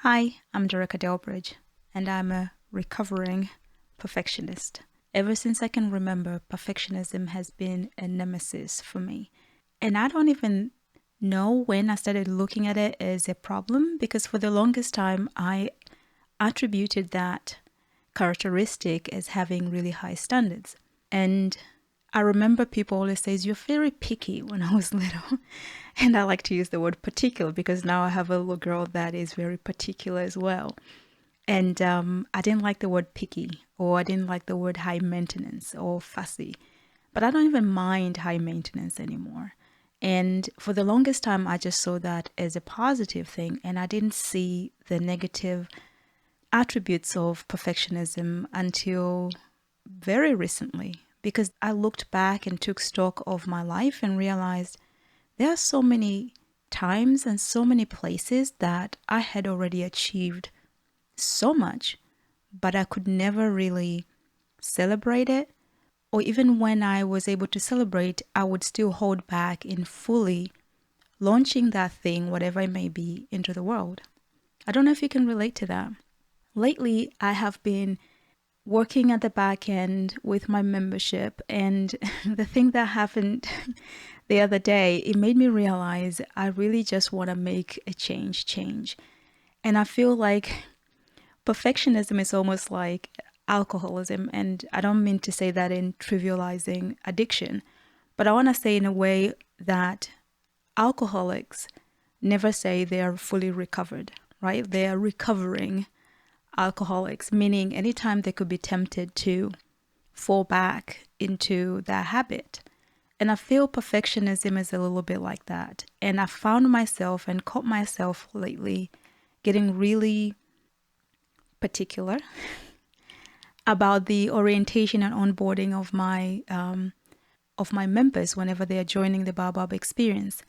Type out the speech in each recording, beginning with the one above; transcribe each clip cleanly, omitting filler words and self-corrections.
Hi, I'm Doreca Delbridge, and I'm a recovering perfectionist. Ever since I can remember, perfectionism has been a nemesis for me. And I don't even know when I started looking at it as a problem, because for the longest time, I attributed that characteristic as having really high standards. And I remember people always say, you're very picky when I was little. And I like to use the word particular because now I have a little girl that is very particular as well. And I didn't like the word picky, or I didn't like the word high maintenance or fussy. But I don't even mind high maintenance anymore. And for the longest time, I just saw that as a positive thing. And I didn't see the negative attributes of perfectionism until very recently, because I looked back and took stock of my life and realized there are so many times and so many places that I had already achieved so much, but I could never really celebrate it. Or even when I was able to celebrate, I would still hold back in fully launching that thing, whatever it may be, into the world. I don't know if you can relate to that. Lately, I have been working at the back end with my membership, and the thing that happened the other day, it made me realize I really just want to make a change. And I feel like perfectionism is almost like alcoholism, and I don't mean to say that in trivializing addiction, but I want to say in a way that alcoholics never say they are fully recovered, right? They are recovering alcoholics, meaning anytime they could be tempted to fall back into that habit. And I feel perfectionism is a little bit like that. And I found myself and caught myself lately getting really particular about the orientation and onboarding of my members whenever they are joining the Baobab experience.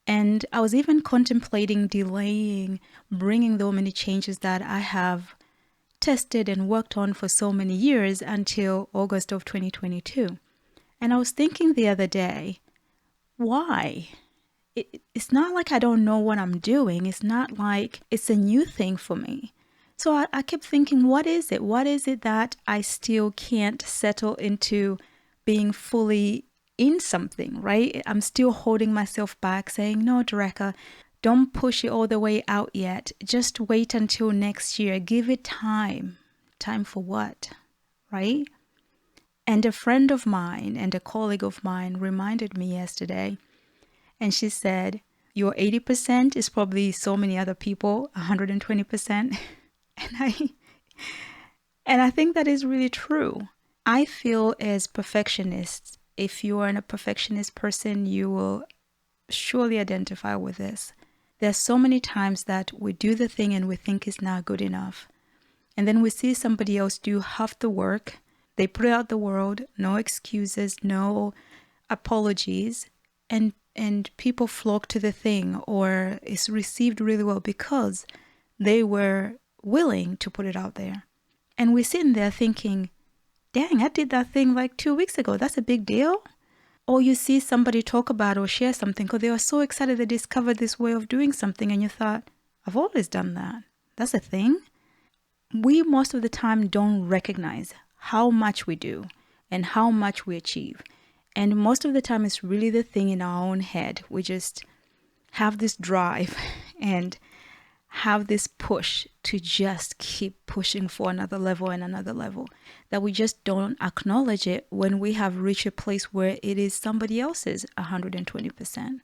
And I was even contemplating delaying bringing so many changes that I have tested and worked on for so many years until August of 2022. And I was thinking the other day, why? It's not like I don't know what I'm doing. It's not like it's a new thing for me. So I kept thinking, what is it? What is it that I still can't settle into being fully in something, right? I'm still holding myself back saying, no, Doreca, don't push it all the way out yet. Just wait until next year. Give it time. Time for what, right? And a friend of mine and a colleague of mine reminded me yesterday, and she said, your 80% is probably so many other people, 120%. And I think that is really true. I feel as perfectionists, if you are a perfectionist person, you will surely identify with this. There are so many times that we do the thing and we think it's not good enough. And then we see somebody else do half the work. They put it out the world, no excuses, no apologies. And people flock to the thing, or it's received really well because they were willing to put it out there. And we're sitting there thinking, dang, I did that thing like 2 weeks ago. That's a big deal. Or you see somebody talk about or share something because they were so excited they discovered this way of doing something, and you thought, I've always done that. That's a thing. We most of the time don't recognize how much we do and how much we achieve. And most of the time it's really the thing in our own head. We just have this drive and have this push to just keep pushing for another level and another level, that we just don't acknowledge it when we have reached a place where it is somebody else's 120%.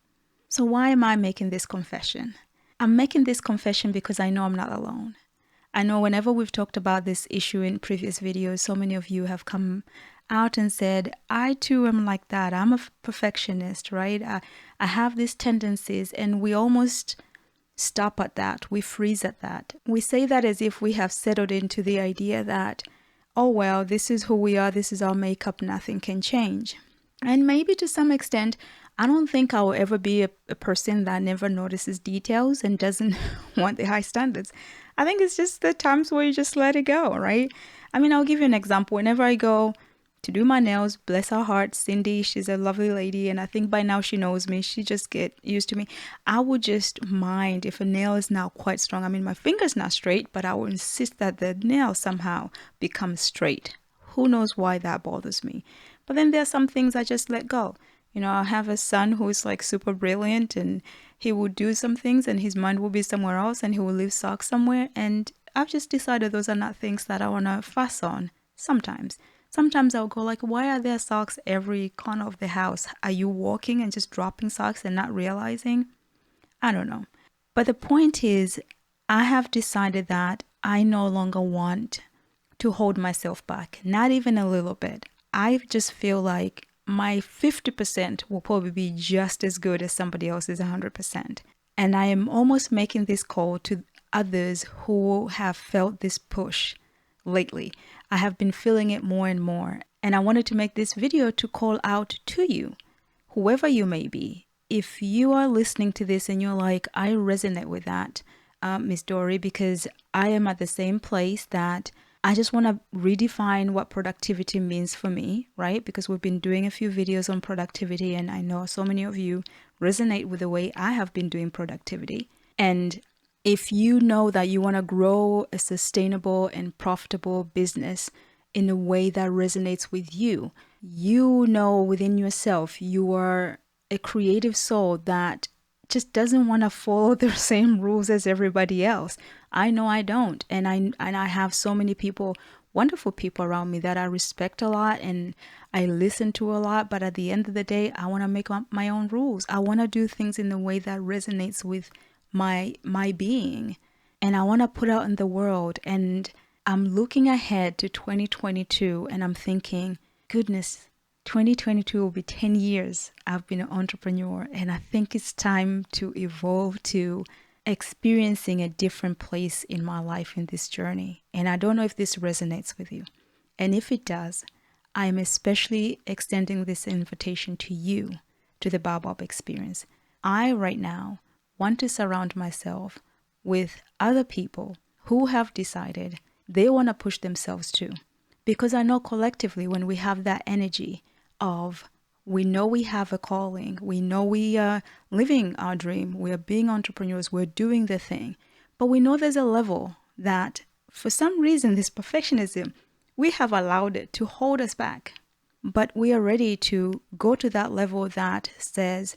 So why am I making this confession? I'm making this confession because I know I'm not alone. I know whenever we've talked about this issue in previous videos, so many of you have come out and said, I too am like that. I'm a perfectionist, right? I have these tendencies, and we almost stop at that. We freeze at that. We say that as if we have settled into the idea that, oh, well, this is who we are. This is our makeup. Nothing can change. And maybe to some extent, I don't think I will ever be a person that never notices details and doesn't want the high standards. I think it's just the times where you just let it go, right? I mean, I'll give you an example. Whenever I go to do my nails. Bless her heart, Cindy, she's a lovely lady, and I think by now she knows me. She just get used to me. I would just mind if a nail is now quite strong. I mean, my finger's not straight, but I will insist that the nail somehow becomes straight. Who knows why that bothers me? But then there are some things I just let go. You know, I have a son who is like super brilliant, and he will do some things and his mind will be somewhere else and he will leave socks somewhere. And I've just decided those are not things that I want to fuss on sometimes. Sometimes I'll go like, why are there socks every corner of the house? Are you walking and just dropping socks and not realizing? I don't know. But the point is, I have decided that I no longer want to hold myself back, not even a little bit. I just feel like my 50% will probably be just as good as somebody else's 100%. And I am almost making this call to others who have felt this push lately. I have been feeling it more and more. And I wanted to make this video to call out to you, whoever you may be. If you are listening to this and you're like, I resonate with that, Miss Dory, because I am at the same place that I just want to redefine what productivity means for me, right? Because we've been doing a few videos on productivity and I know so many of you resonate with the way I have been doing productivity. And if you know that you want to grow a sustainable and profitable business in a way that resonates with you, you know within yourself you are a creative soul that just doesn't want to follow the same rules as everybody else. I know I don't. And I have so many people, wonderful people around me that I respect a lot and I listen to a lot. But at the end of the day, I want to make my own rules. I want to do things in the way that resonates with my being. And I want to put out in the world. And I'm looking ahead to 2022 and I'm thinking, goodness, 2022 will be 10 years I've been an entrepreneur, and I think it's time to evolve to experiencing a different place in my life in this journey. And I don't know if this resonates with you. And if it does, I am especially extending this invitation to you, to the Baobab experience. I right now want to surround myself with other people who have decided they want to push themselves too. Because I know collectively when we have that energy of we know we have a calling, we know we are living our dream, we are being entrepreneurs, we're doing the thing, but we know there's a level that for some reason this perfectionism, we have allowed it to hold us back. But we are ready to go to that level that says,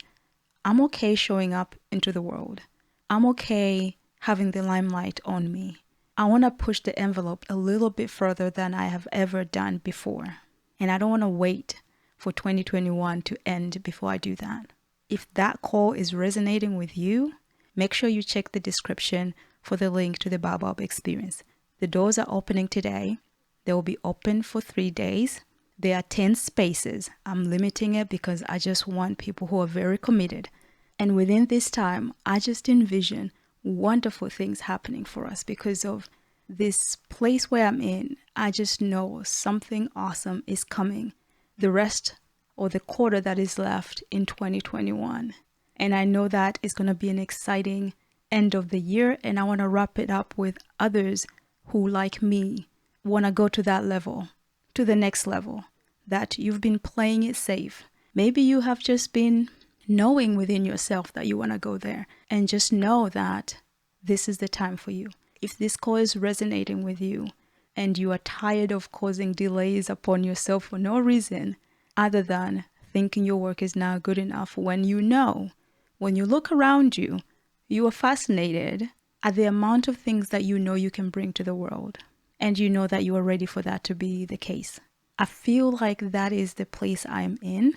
I'm okay showing up into the world. I'm okay having the limelight on me. I want to push the envelope a little bit further than I have ever done before. And I don't want to wait for 2021 to end before I do that. If that call is resonating with you, make sure you check the description for the link to the Baobab experience. The doors are opening today. They will be open for 3 days. There are 10 spaces. I'm limiting it because I just want people who are very committed. And within this time, I just envision wonderful things happening for us because of this place where I'm in. I just know something awesome is coming the rest or the quarter that is left in 2021. And I know that is going to be an exciting end of the year. And I want to wrap it up with others who, like me, want to go to that level, to the next level, that you've been playing it safe. Maybe you have just been knowing within yourself that you want to go there, and just know that this is the time for you. If this call is resonating with you and you are tired of causing delays upon yourself for no reason other than thinking your work is not good enough, when you know, when you look around you, you are fascinated at the amount of things that you know you can bring to the world, and you know that you are ready for that to be the case. I feel like that is the place I am in.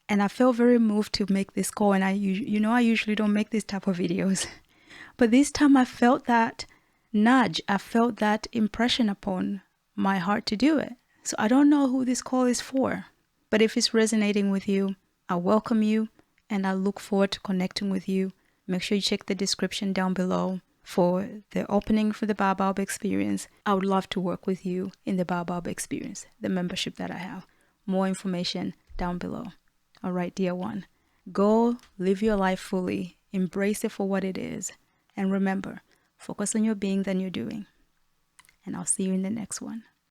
And I felt very moved to make this call. And I usually don't make this type of videos. But this time I felt that nudge. I felt that impression upon my heart to do it. So I don't know who this call is for. But if it's resonating with you, I welcome you. And I look forward to connecting with you. Make sure you check the description down below for the opening for the Baobab experience. I would love to work with you in the Baobab experience, the membership that I have. More information down below. All right, dear one, go live your life fully, embrace it for what it is, and remember, focus on your being than your doing. And I'll see you in the next one.